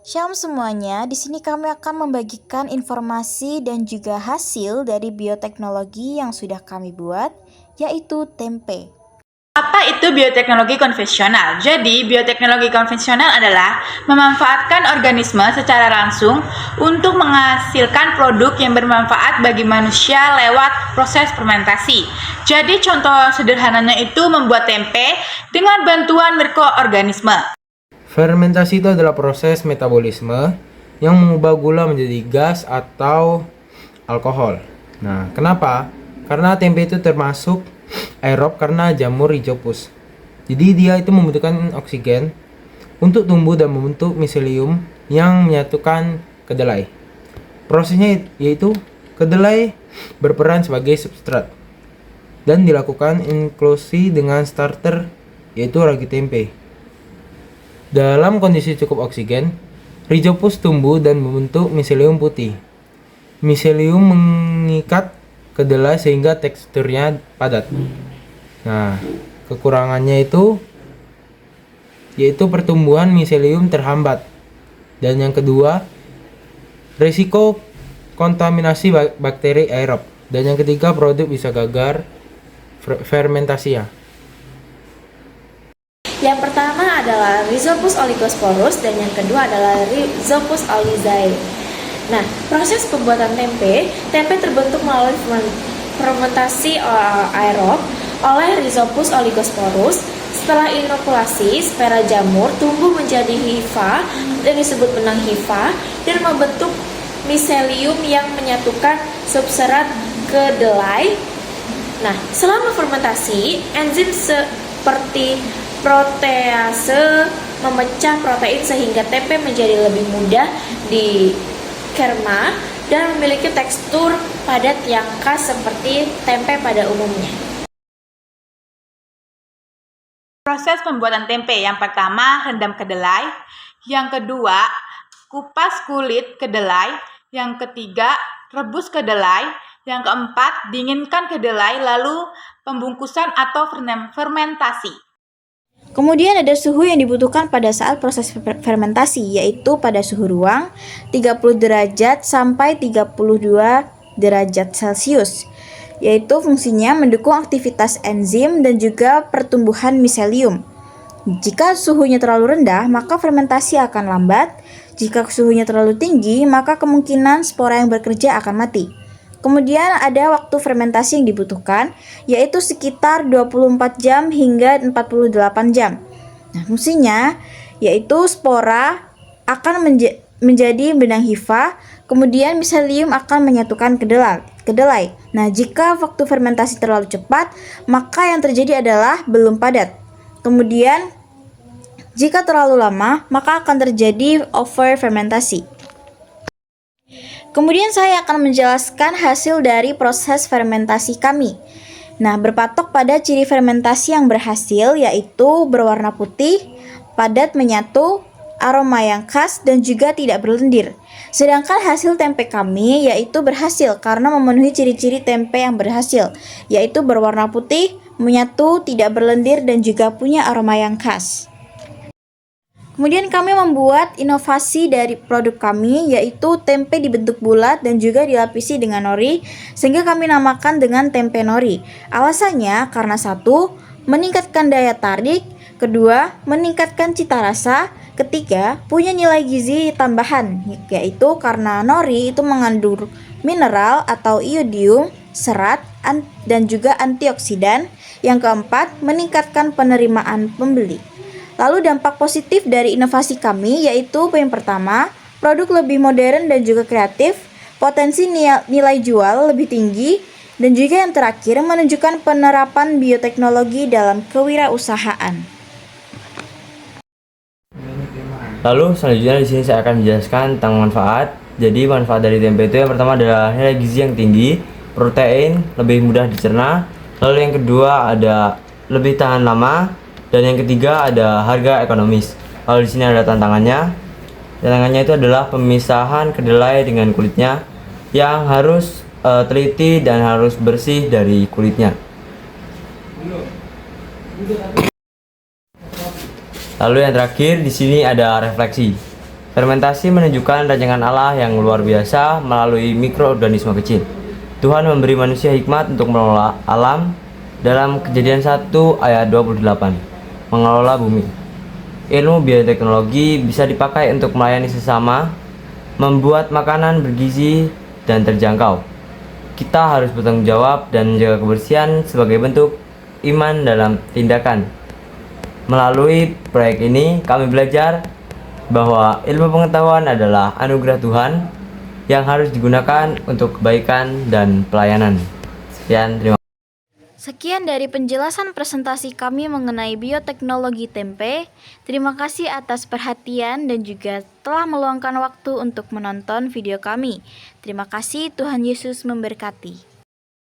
Shalom semuanya, di sini kami akan membagikan informasi dan juga hasil dari bioteknologi yang sudah kami buat, yaitu tempe. Apa itu bioteknologi konvensional? Jadi, bioteknologi konvensional adalah memanfaatkan organisme secara langsung untuk menghasilkan produk yang bermanfaat bagi manusia lewat proses fermentasi. Jadi, contoh sederhananya itu membuat tempe dengan bantuan mikroorganisme. Fermentasi itu adalah proses metabolisme yang mengubah gula menjadi gas atau alkohol. Nah, kenapa? Karena tempe itu termasuk aerob karena jamur Rhizopus. Jadi dia itu membutuhkan oksigen untuk tumbuh dan membentuk miselium yang menyatukan kedelai. Prosesnya yaitu kedelai berperan sebagai substrat dan dilakukan inklusi dengan starter yaitu ragi tempe. Dalam kondisi cukup oksigen, Rhizopus tumbuh dan membentuk miselium putih. Miselium mengikat kedelai sehingga teksturnya padat. Nah, kekurangannya itu yaitu pertumbuhan miselium terhambat. Dan yang kedua, risiko kontaminasi bakteri aerob. Dan yang ketiga, produk bisa gagal fermentasi ya. Yang pertama adalah Rhizopus oligosporus dan yang kedua adalah Rhizopus olizae. Nah, proses pembuatan tempe terbentuk melalui fermentasi aerob oleh Rhizopus oligosporus. Setelah inokulasi, spera jamur tumbuh menjadi hifa yang disebut benang hifa dan membentuk miselium yang menyatukan substrat kedelai. Nah, selama fermentasi, enzim seperti protease memecah protein sehingga tempe menjadi lebih mudah dicerna dan memiliki tekstur padat yang khas seperti tempe pada umumnya. Proses pembuatan tempe yang pertama, rendam kedelai. Yang kedua, kupas kulit kedelai. Yang ketiga, rebus kedelai. Yang keempat, dinginkan kedelai lalu pembungkusan atau fermentasi. Kemudian ada suhu yang dibutuhkan pada saat proses fermentasi, yaitu pada suhu ruang 30 derajat sampai 32 derajat Celcius, yaitu fungsinya mendukung aktivitas enzim dan juga pertumbuhan miselium. Jika suhunya terlalu rendah, maka fermentasi akan lambat. Jika suhunya terlalu tinggi, maka kemungkinan spora yang bekerja akan mati. Kemudian ada waktu fermentasi yang dibutuhkan, yaitu sekitar 24 jam hingga 48 jam. Nah, fungsinya yaitu spora akan menjadi benang hifa, kemudian miselium akan menyatukan kedelai. Nah, jika waktu fermentasi terlalu cepat, maka yang terjadi adalah belum padat. Kemudian, jika terlalu lama, maka akan terjadi over fermentasi. Kemudian saya akan menjelaskan hasil dari proses fermentasi kami. Nah, berpatok pada ciri fermentasi yang berhasil, yaitu berwarna putih, padat menyatu, aroma yang khas, dan juga tidak berlendir. Sedangkan hasil tempe kami yaitu berhasil karena memenuhi ciri-ciri tempe yang berhasil, yaitu berwarna putih, menyatu, tidak berlendir, dan juga punya aroma yang khas. Kemudian kami membuat inovasi dari produk kami, yaitu tempe dibentuk bulat dan juga dilapisi dengan nori, sehingga kami namakan dengan tempe nori. Alasannya karena satu, meningkatkan daya tarik, kedua, meningkatkan cita rasa, ketiga, punya nilai gizi tambahan, yaitu karena nori itu mengandung mineral atau iodium, serat, dan juga antioksidan. Yang keempat, meningkatkan penerimaan pembeli. Lalu dampak positif dari inovasi kami yaitu yang pertama, produk lebih modern dan juga kreatif, potensi nilai jual lebih tinggi, dan juga yang terakhir menunjukkan penerapan bioteknologi dalam kewirausahaan. Lalu selanjutnya di sini saya akan menjelaskan tentang manfaat. Jadi manfaat dari tempe itu yang pertama adalah nilai gizi yang tinggi, protein lebih mudah dicerna. Lalu yang kedua ada lebih tahan lama. Dan yang ketiga ada harga ekonomis. Kalau di sini ada tantangannya. Tantangannya itu adalah pemisahan kedelai dengan kulitnya yang harus teliti dan harus bersih dari kulitnya. Lalu yang terakhir di sini ada refleksi. Fermentasi menunjukkan rancangan Allah yang luar biasa melalui mikroorganisme kecil. Tuhan memberi manusia hikmat untuk mengelola alam dalam Kejadian 1 ayat 28, mengelola bumi. Ilmu bioteknologi bisa dipakai untuk melayani sesama, membuat makanan bergizi dan terjangkau. Kita harus bertanggung jawab dan menjaga kebersihan sebagai bentuk iman dalam tindakan. Melalui proyek ini, kami belajar bahwa ilmu pengetahuan adalah anugerah Tuhan yang harus digunakan untuk kebaikan dan pelayanan. Sekian, terima kasih. Sekian dari penjelasan presentasi kami mengenai bioteknologi tempe. Terima kasih atas perhatian dan juga telah meluangkan waktu untuk menonton video kami. Terima kasih, Tuhan Yesus memberkati.